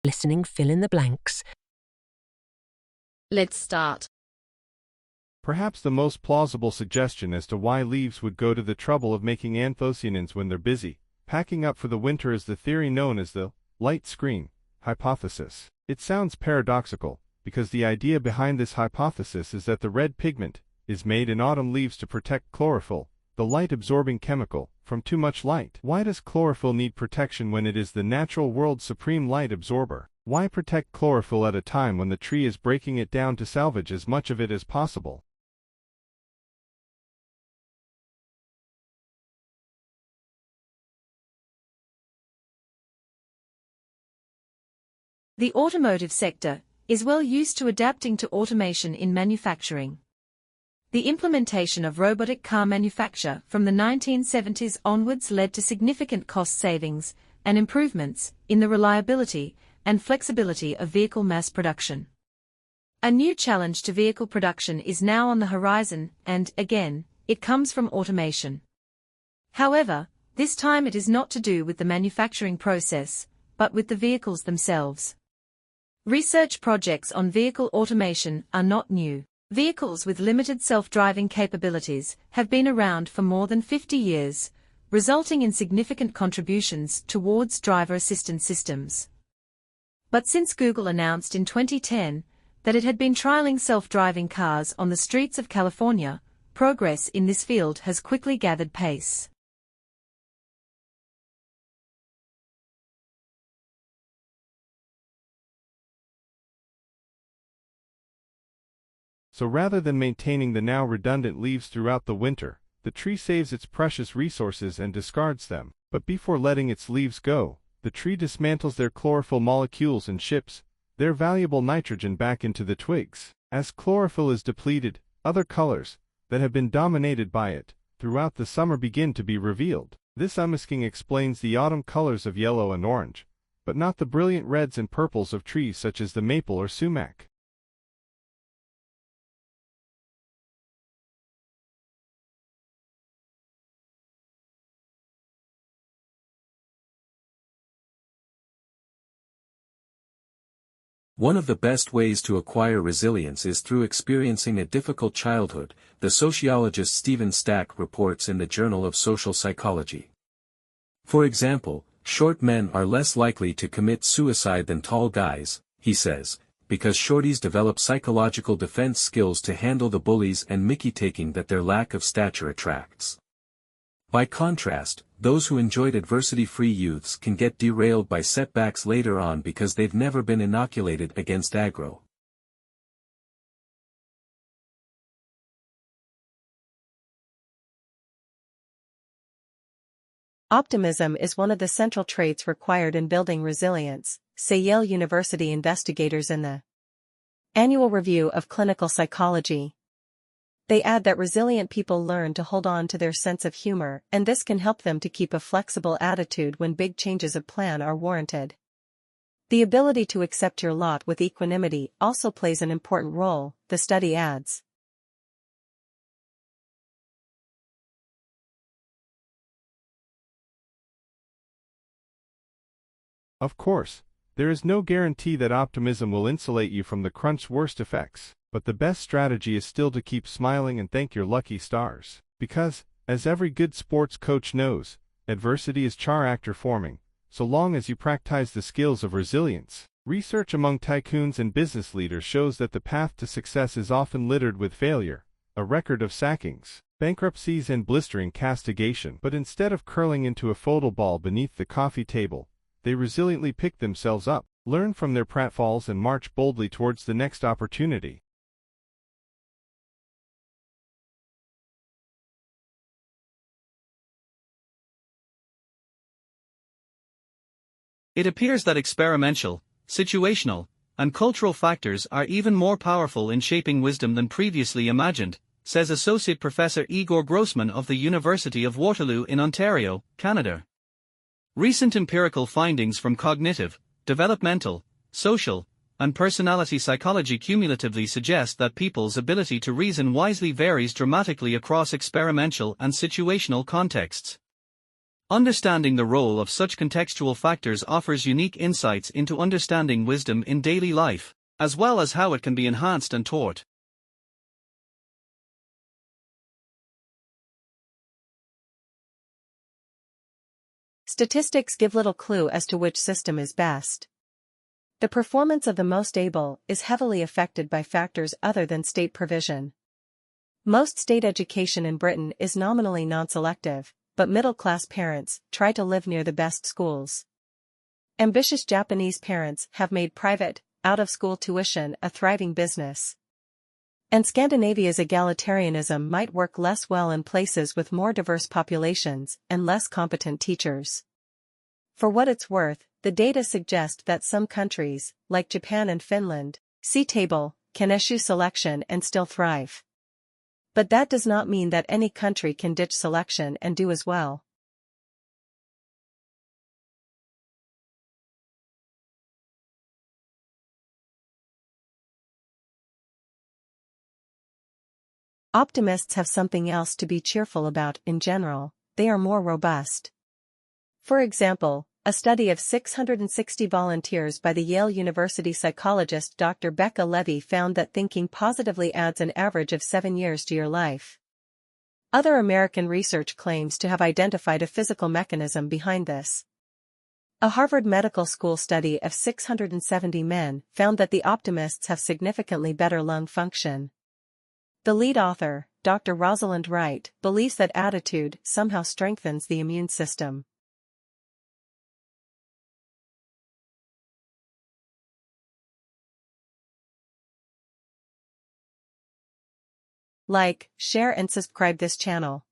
Listening, fill in the blanks. Let's start. Perhaps the most plausible suggestion as to why leaves would go to the trouble of making anthocyanins when they're busy packing up for the winter is the theory known as the light screen hypothesis. It sounds paradoxical, because the idea behind this hypothesis is that the red pigment is made in autumn leaves to protect chlorophyll, the light-absorbing chemical, from too much light. Why does chlorophyll need protection when it is the natural world's supreme light absorber? Why protect chlorophyll at a time when the tree is breaking it down to salvage as much of it as possible? The automotive sector is well used to adapting to automation in manufacturing. The implementation of robotic car manufacture from the 1970s onwards led to significant cost savings and improvements in the reliability and flexibility of vehicle mass production. A new challenge to vehicle production is now on the horizon, and, again, it comes from automation. However, this time it is not to do with the manufacturing process, but with the vehicles themselves. Research projects on vehicle automation are not new. Vehicles with limited self-driving capabilities have been around for more than 50 years, resulting in significant contributions towards driver assistance systems. But since Google announced in 2010 that it had been trialing self-driving cars on the streets of California, progress in this field has quickly gathered pace. So rather than maintaining the now redundant leaves throughout the winter, the tree saves its precious resources and discards them. But before letting its leaves go, the tree dismantles their chlorophyll molecules and ships their valuable nitrogen back into the twigs. As chlorophyll is depleted, other colors that have been dominated by it throughout the summer begin to be revealed. This unmasking explains the autumn colors of yellow and orange, but not the brilliant reds and purples of trees such as the maple or sumac. One of the best ways to acquire resilience is through experiencing a difficult childhood, the sociologist Stephen Stack reports in the Journal of Social Psychology. For example, short men are less likely to commit suicide than tall guys, he says, because shorties develop psychological defense skills to handle the bullies and mickey-taking that their lack of stature attracts. By contrast, those who enjoyed adversity-free youths can get derailed by setbacks later on because they've never been inoculated against aggro. Optimism is one of the central traits required in building resilience, say Yale University investigators in the Annual Review of Clinical Psychology. They add that resilient people learn to hold on to their sense of humor, and this can help them to keep a flexible attitude when big changes of plan are warranted. The ability to accept your lot with equanimity also plays an important role, the study adds. Of course, there is no guarantee that optimism will insulate you from the crunch's worst effects. But the best strategy is still to keep smiling and thank your lucky stars. Because, as every good sports coach knows, adversity is character forming, so long as you practice the skills of resilience. Research among tycoons and business leaders shows that the path to success is often littered with failure, a record of sackings, bankruptcies and blistering castigation. But instead of curling into a foldable ball beneath the coffee table, they resiliently pick themselves up, learn from their pratfalls and march boldly towards the next opportunity. It appears that experiential, situational, and cultural factors are even more powerful in shaping wisdom than previously imagined, says Associate Professor Igor Grossman of the University of Waterloo in Ontario, Canada. Recent empirical findings from cognitive, developmental, social, and personality psychology cumulatively suggest that people's ability to reason wisely varies dramatically across experiential and situational contexts. Understanding the role of such contextual factors offers unique insights into understanding wisdom in daily life, as well as how it can be enhanced and taught. Statistics give little clue as to which system is best. The performance of the most able is heavily affected by factors other than state provision. Most state education in Britain is nominally non-selective, but middle-class parents try to live near the best schools. Ambitious Japanese parents have made private, out-of-school tuition a thriving business. And Scandinavia's egalitarianism might work less well in places with more diverse populations and less competent teachers. For what it's worth, the data suggest that some countries, like Japan and Finland, see table, can eschew selection and still thrive. But that does not mean that any country can ditch selection and do as well. Optimists have something else to be cheerful about in general, they are more robust. For example, a study of 660 volunteers by the Yale University psychologist Dr. Becca Levy found that thinking positively adds an average of 7 years to your life. Other American research claims to have identified a physical mechanism behind this. A Harvard Medical School study of 670 men found that the optimists have significantly better lung function. The lead author, Dr. Rosalind Wright, believes that attitude somehow strengthens the immune system. Like, share and subscribe this channel.